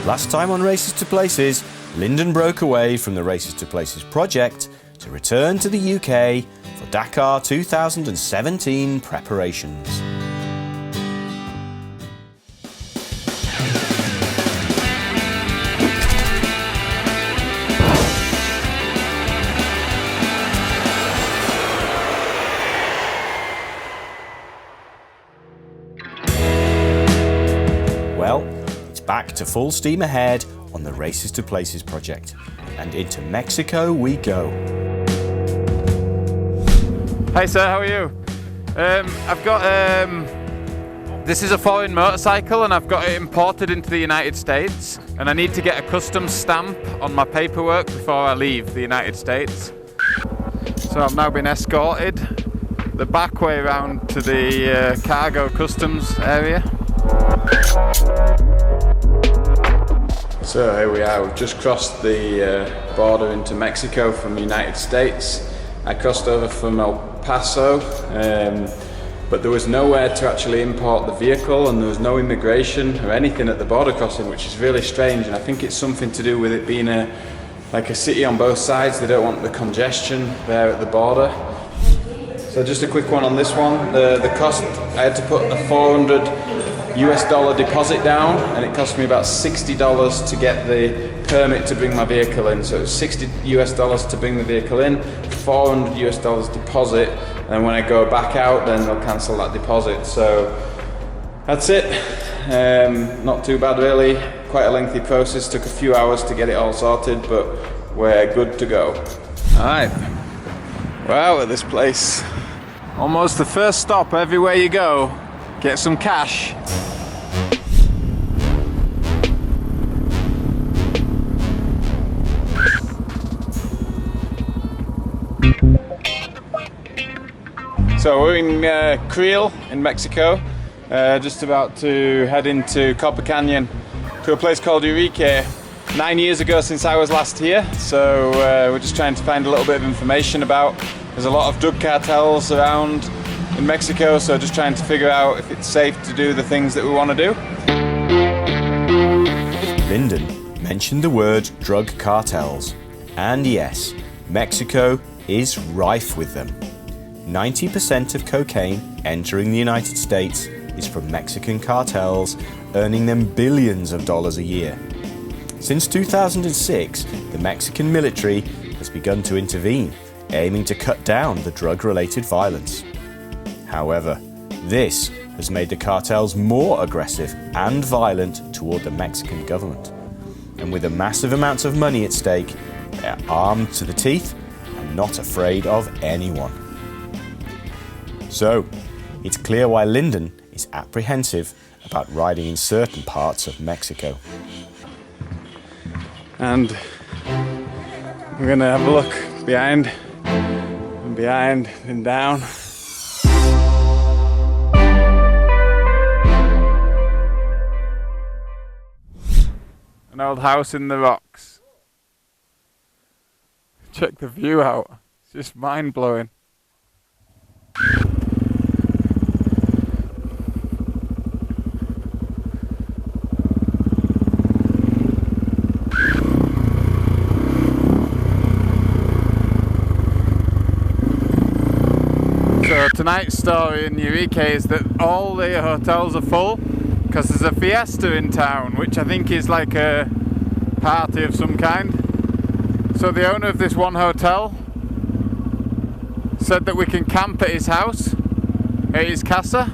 Last time on Races to Places, Lyndon broke away from the Races to Places project to return to the UK for Dakar 2017 preparations. Well, it's back to full steam ahead on the Races to Places project, and into Mexico we go. Hi sir, how are you? I've got, this is a foreign motorcycle and I've got it imported into the United States, and I need to get a customs stamp on my paperwork before I leave the United States. So I've now been escorted the back way around to the cargo customs area. So here we are, we've just crossed the border into Mexico from the United States. I crossed over from El Paso, but there was nowhere to actually import the vehicle, and there was no immigration or anything at the border crossing, which is really strange, and I think it's something to do with it being like a city on both sides. They don't want the congestion there at the border. So just a quick one on this one. The cost, I had to put a $400 deposit down, and it cost me about $60 to get the permit to bring my vehicle in. So it's $60 to bring the vehicle in, $400 deposit, and when I go back out then they'll cancel that deposit. So that's it. Not too bad really. Quite a lengthy process, took a few hours to get it all sorted, but we're good to go. Alright, we're out at this place. Almost the first stop everywhere you go. Get some cash. So we're in Creel in Mexico, just about to head into Copper Canyon to a place called Urique. 9 years ago since I was last here, so we're just trying to find a little bit of information about. There's a lot of drug cartels around in Mexico, so just trying to figure out if it's safe to do the things that we want to do. Lyndon mentioned the word drug cartels, and yes, Mexico is rife with them. 90% of cocaine entering the United States is from Mexican cartels, earning them billions of dollars a year. Since 2006, the Mexican military has begun to intervene, aiming to cut down the drug-related violence. However, this has made the cartels more aggressive and violent toward the Mexican government. And with the massive amounts of money at stake, they are armed to the teeth and not afraid of anyone. So, it's clear why Lyndon is apprehensive about riding in certain parts of Mexico. And we're going to have a look behind and down. An old house in the rocks. Check the view out. It's just mind-blowing. So tonight's story in Urique is that all the hotels are full because there's a fiesta in town, which I think is like a party of some kind. So the owner of this one hotel said that we can camp at his house, at his casa.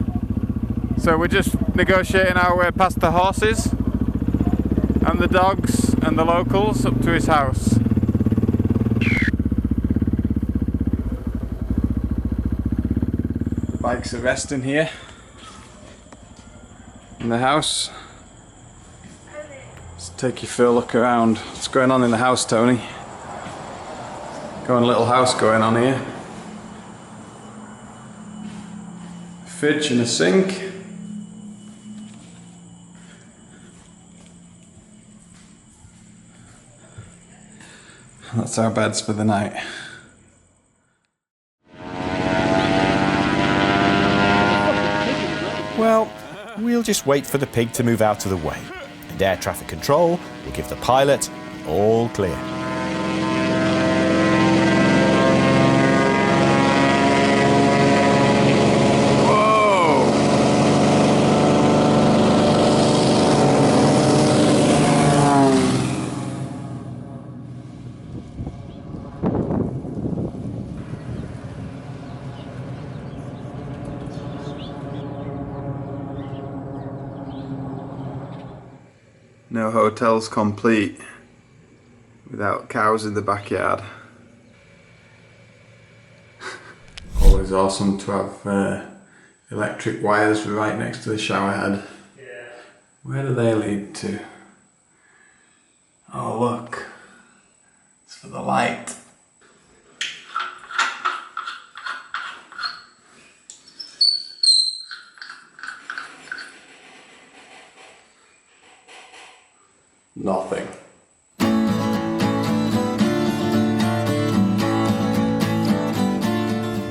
So we're just negotiating our way past the horses and the dogs and the locals up to his house. Bikes are resting here in the house. Let's take you for a look around. What's going on in the house, Tony? Got a little house going on here. Fridge and a sink. That's our beds for the night. Well, we'll just wait for the pig to move out of the way and air traffic control will give the pilot all clear. No hotel's complete without cows in the backyard. Always awesome to have electric wires right next to the shower head. Yeah. Where do they lead to? Oh look, it's for the light. Nothing.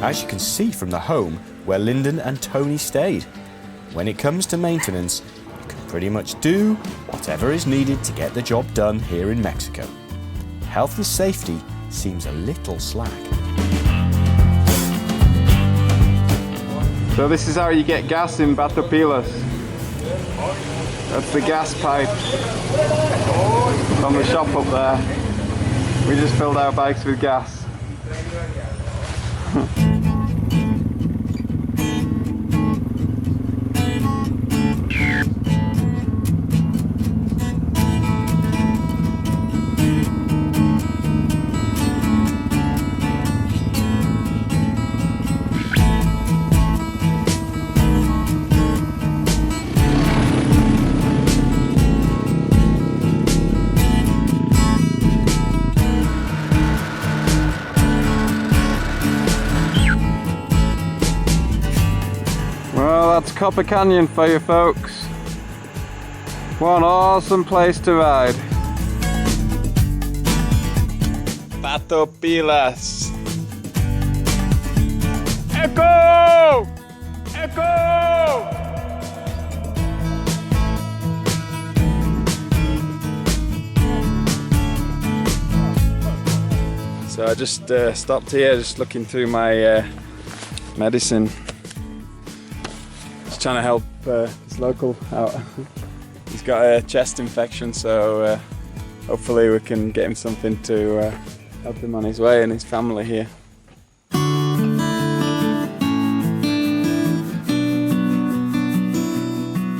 As you can see from the home where Lyndon and Tony stayed, when it comes to maintenance, you can pretty much do whatever is needed to get the job done here in Mexico. Health and safety seems a little slack. So this is how you get gas in Batopilas. That's the gas pipe from the shop up there. We just filled our bikes with gas. That's Copper Canyon for you folks. What an awesome place to ride. Batopilas. Echo! Echo! So I just stopped here, just looking through my medicine. Trying to help this local out. He's got a chest infection, so hopefully we can get him something to help him on his way and his family here.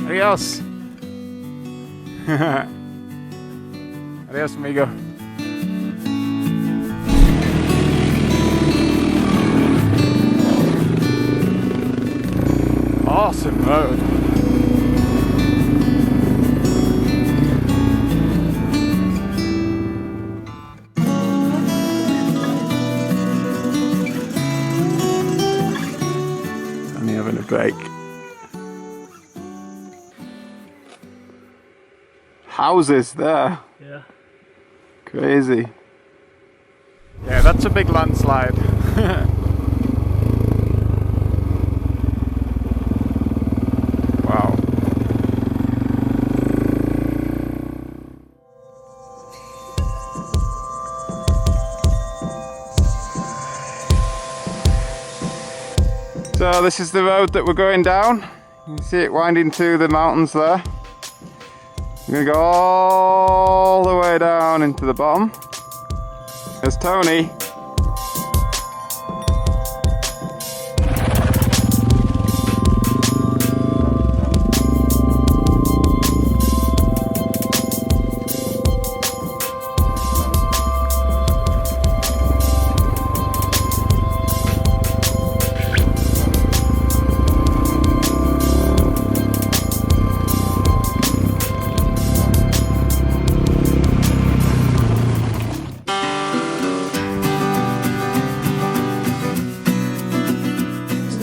Adios. Adios, amigo. Awesome road. Only having a break. Houses there. Yeah. Crazy. Yeah, that's a big landslide. So this is the road that we're going down. You can see it winding through the mountains there. We're going to go all the way down into the bottom. There's Tony.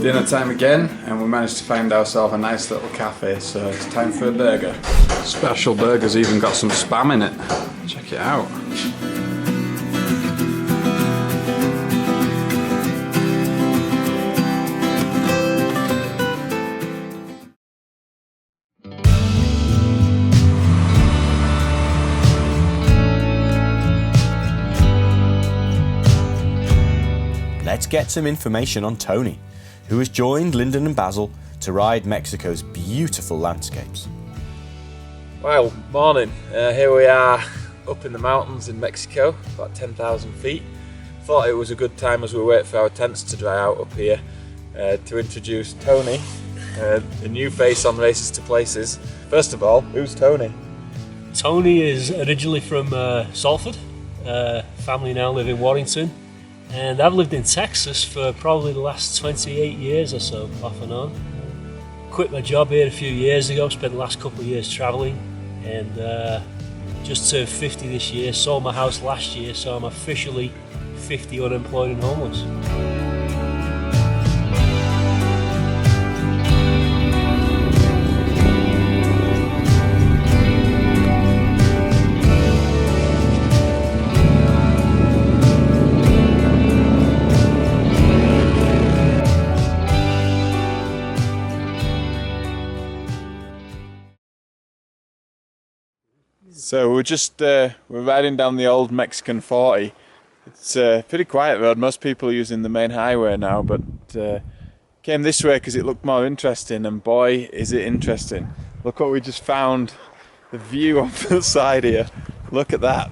Dinner time again, and we managed to find ourselves a nice little cafe, so it's time for a burger. Special burger's even got some spam in it. Check it out. get some information on Tony, who has joined Lyndon and Basil to ride Mexico's beautiful landscapes. Well, morning. Here we are up in the mountains in Mexico, about 10,000 feet. Thought it was a good time as we wait for our tents to dry out up here to introduce Tony, the new face on Races to Places. First of all, who's Tony? Tony is originally from Salford. Family now live in Warrington, and I've lived in Texas for probably the last 28 years or so, off and on. Quit my job here a few years ago, spent the last couple of years travelling, and just turned 50 this year. Sold my house last year, so I'm officially 50 unemployed and homeless. So we're riding down the old Mexican 40. It's a pretty quiet road. Most people are using the main highway now, but came this way because it looked more interesting, and boy is it interesting. Look what we just found, the view off the side here. Look at that.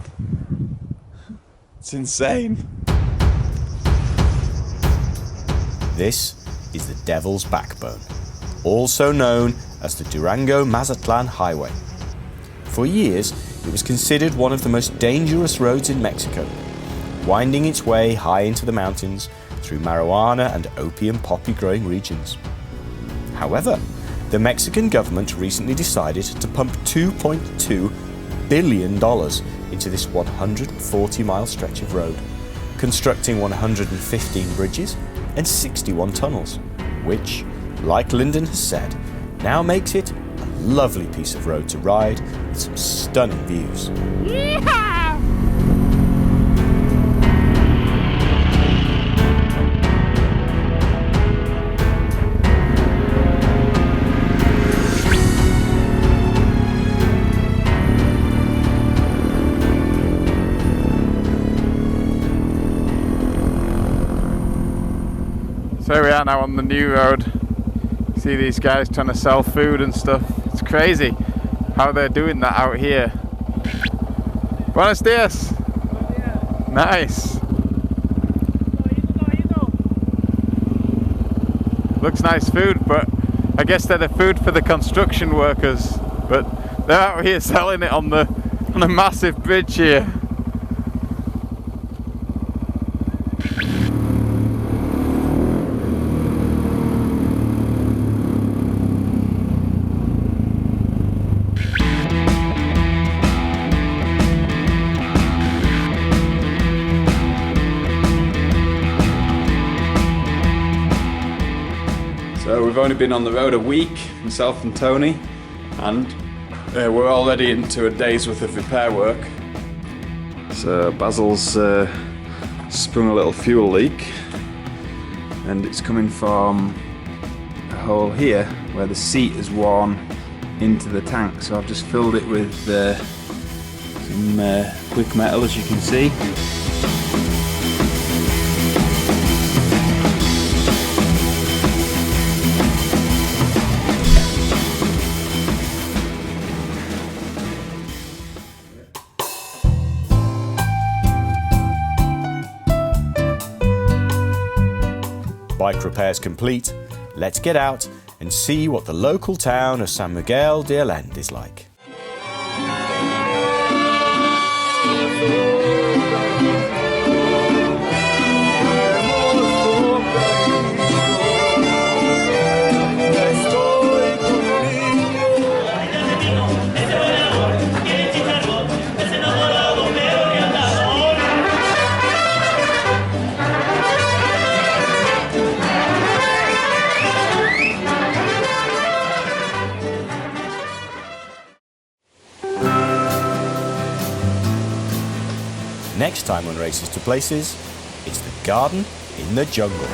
It's insane. This is the Devil's Backbone, also known as the Durango-Masterplan Highway. For years, it was considered one of the most dangerous roads in Mexico, winding its way high into the mountains through marijuana and opium poppy growing regions. However, the Mexican government recently decided to pump $2.2 billion into this 140-mile stretch of road, constructing 115 bridges and 61 tunnels, which, like Lyndon has said, now makes it a lovely piece of road to ride with some stunning views. Yeehaw! So here we are now on the new road. See these guys trying to sell food and stuff. It's crazy how they're doing that out here. Buenos dias. Nice. Looks nice food, but I guess they're the food for the construction workers. But they're out here selling it on a massive bridge here. So we've only been on the road a week, myself and Tony, and we're already into a day's worth of repair work. So Basil's sprung a little fuel leak, and it's coming from a hole here where the seat is worn into the tank. So I've just filled it with some quick metal, as you can see. Bike repairs complete, let's get out and see what the local town of San Miguel de Allende is like. Next time on Races to Places, it's the garden in the jungle.